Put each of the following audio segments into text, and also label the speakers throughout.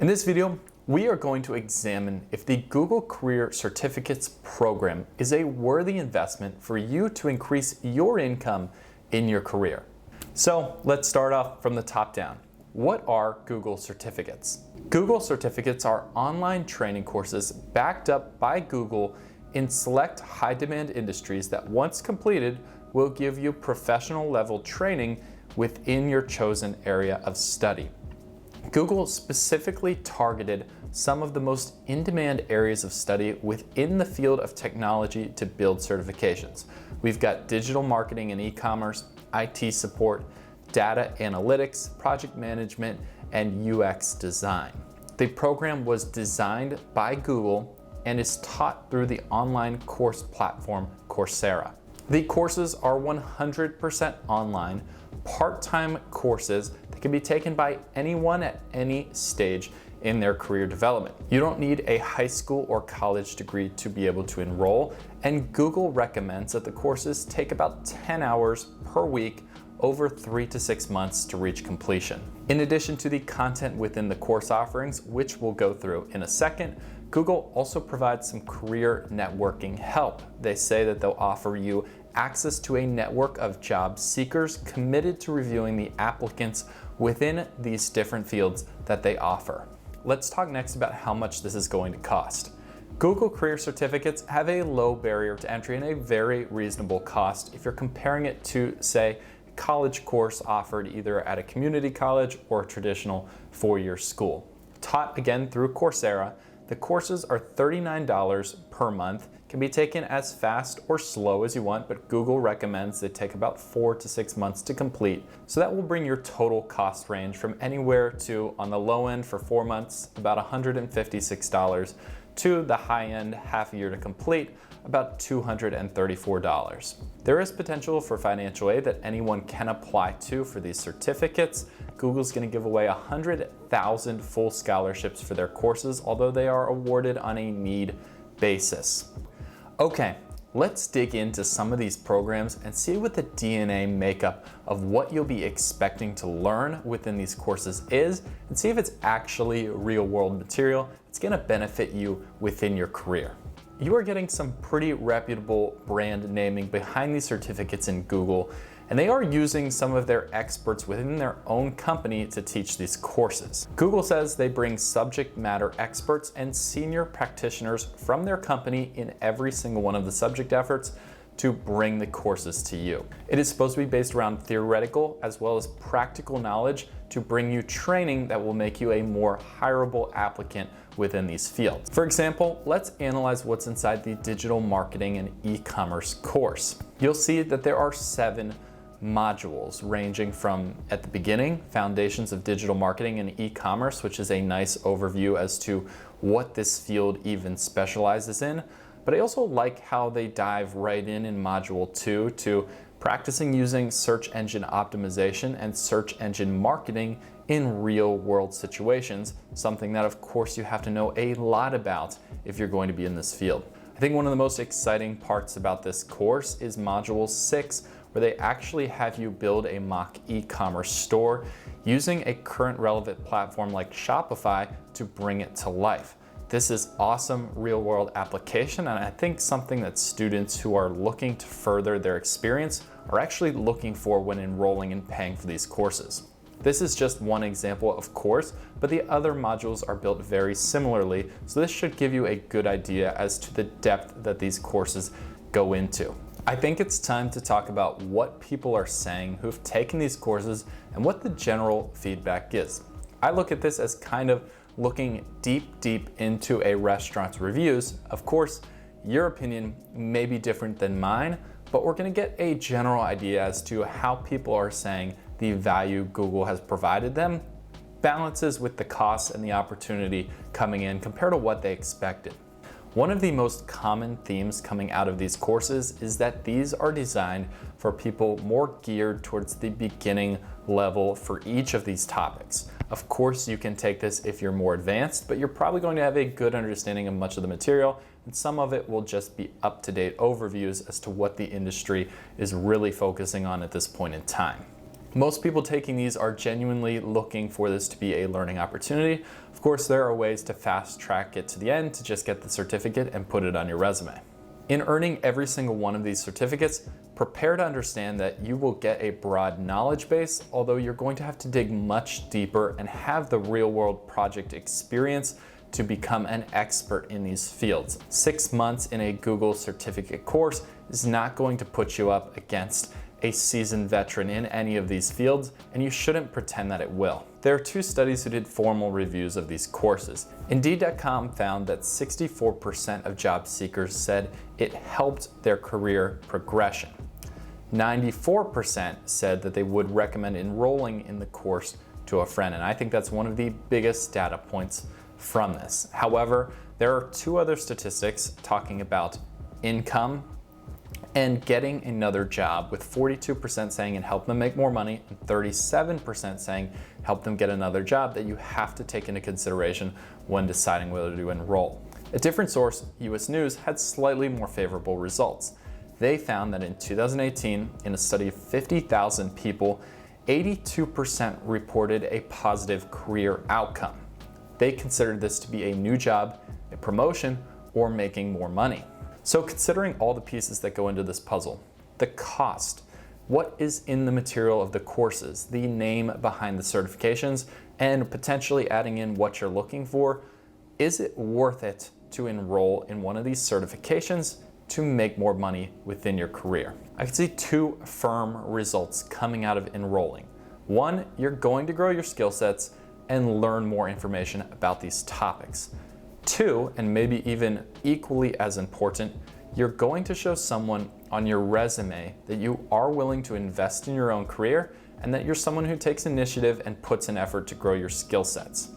Speaker 1: In this video, we are going to examine if the Google Career Certificates program is a worthy investment for you to increase your income in your career. So let's start off from the top down. What are Google Certificates? Google Certificates are online training courses backed up by Google in select high-demand industries that, once completed, will give you professional level training within your chosen area of study. Google specifically targeted some of the most in-demand areas of study within the field of technology to build certifications. We've got digital marketing and e-commerce, IT support, data analytics, project management, and UX design. The program was designed by Google and is taught through the online course platform Coursera. The courses are 100% online, part-time courses that can be taken by anyone at any stage in their career development. You don't need a high school or college degree to be able to enroll, and Google recommends that the courses take about 10 hours per week over 3 to 6 months to reach completion. In addition to the content within the course offerings, which we'll go through in a second, Google also provides some career networking help. They say that they'll offer you access to a network of job seekers committed to reviewing the applicants within these different fields that they offer. Let's talk next about how much this is going to cost. Google Career Certificates have a low barrier to entry and a very reasonable cost if you're comparing it to, say, a college course offered either at a community college or a traditional four-year school. Taught again through Coursera, the courses are $39 per month, can be taken as fast or slow as you want, but Google recommends they take about 4 to 6 months to complete. So that will bring your total cost range from anywhere to, on the low end for 4 months, about $156, to the high end, half a year to complete, about $234. There is potential for financial aid that anyone can apply to for these certificates. Google's going to give away 100,000 full scholarships for their courses, although they are awarded on a need basis. Okay, let's dig into some of these programs and see what the DNA makeup of what you'll be expecting to learn within these courses is, and see if it's actually real-world material that's going to benefit you within your career. You are getting some pretty reputable brand naming behind these certificates in Google, and they are using some of their experts within their own company to teach these courses. Google says they bring subject matter experts and senior practitioners from their company in every single one of the subject efforts to bring the courses to you. It is supposed to be based around theoretical as well as practical knowledge to bring you training that will make you a more hireable applicant within these fields. For example, let's analyze what's inside the digital marketing and e-commerce course. You'll see that there are 7 modules ranging from, at the beginning, foundations of digital marketing and e-commerce, which is a nice overview as to what this field even specializes in. But I also like how they dive right in module 2 to practicing using search engine optimization and search engine marketing in real world situations, something that of course you have to know a lot about if you're going to be in this field. I think one of the most exciting parts about this course is module 6, where they actually have you build a mock e-commerce store using a current relevant platform like Shopify to bring it to life. This is awesome real-world application, and I think something that students who are looking to further their experience are actually looking for when enrolling and paying for these courses. This is just one example, of course, but the other modules are built very similarly, so this should give you a good idea as to the depth that these courses go into. I think it's time to talk about what people are saying who've taken these courses and what the general feedback is. I look at this as kind of looking deep into a restaurant's reviews. Of course, your opinion may be different than mine, but we're going to get a general idea as to how people are saying the value Google has provided them balances with the costs and the opportunity coming in compared to what they expected. One of the most common themes coming out of these courses is that these are designed for people more geared towards the beginning level for each of these topics. Of course, you can take this if you're more advanced, but you're probably going to have a good understanding of much of the material, and some of it will just be up-to-date overviews as to what the industry is really focusing on at this point in time. Most people taking these are genuinely looking for this to be a learning opportunity. Of course, there are ways to fast track it to the end to just get the certificate and put it on your resume. In earning every single one of these certificates, prepare to understand that you will get a broad knowledge base, although you're going to have to dig much deeper and have the real-world project experience to become an expert in these fields. 6 months in a Google certificate course is not going to put you up against a seasoned veteran in any of these fields, and you shouldn't pretend that it will. There are 2 studies who did formal reviews of these courses. Indeed.com found that 64% of job seekers said it helped their career progression. 94% said that they would recommend enrolling in the course to a friend, and I think that's one of the biggest data points from this. However, there are 2 other statistics talking about income and getting another job, with 42% saying it helped them make more money and 37% saying help them get another job, that you have to take into consideration when deciding whether to enroll. A different source, US News, had slightly more favorable results. They found that in 2018, in a study of 50,000 people, 82% reported a positive career outcome. They considered this to be a new job, a promotion, or making more money. So considering all the pieces that go into this puzzle, the cost, what is in the material of the courses, the name behind the certifications, and potentially adding in what you're looking for, is it worth it to enroll in one of these certifications to make more money within your career? I can see 2 firm results coming out of enrolling. 1, you're going to grow your skill sets and learn more information about these topics. 2, and maybe even equally as important, you're going to show someone on your resume that you are willing to invest in your own career and that you're someone who takes initiative and puts an effort to grow your skill sets.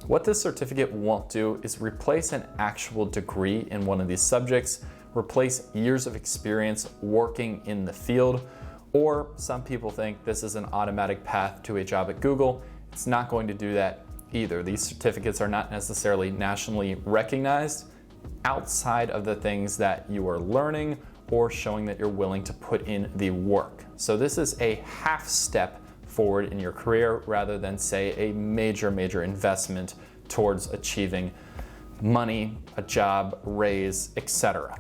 Speaker 1: What this certificate won't do is replace an actual degree in one of these subjects, replace years of experience working in the field, or some people think this is an automatic path to a job at Google. It's not going to do that either. These certificates are not necessarily nationally recognized outside of the things that you are learning or showing that you're willing to put in the work. So this is a half step forward in your career rather than, say, a major investment towards achieving money, a job, raise, etc.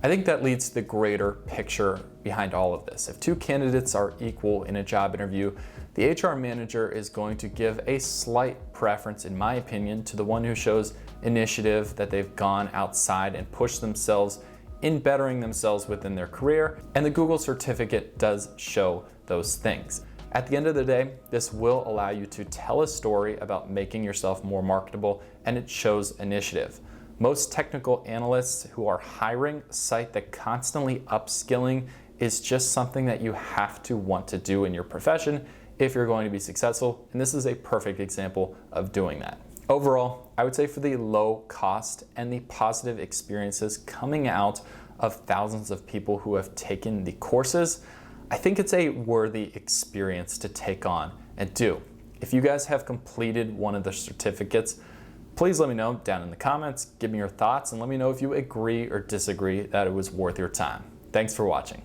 Speaker 1: I think that leads to the greater picture behind all of this. If 2 candidates are equal in a job interview, the HR manager is going to give a slight preference, in my opinion, to the one who shows initiative, that they've gone outside and pushed themselves in bettering themselves within their career, and the Google certificate does show those things. At the end of the day, this will allow you to tell a story about making yourself more marketable, and it shows initiative. Most technical analysts who are hiring cite that constantly upskilling is just something that you have to want to do in your profession if you're going to be successful, and this is a perfect example of doing that. Overall, I would say for the low cost and the positive experiences coming out of thousands of people who have taken the courses, I think it's a worthy experience to take on and do. If you guys have completed one of the certificates, please let me know down in the comments, give me your thoughts, and let me know if you agree or disagree that it was worth your time. Thanks for watching.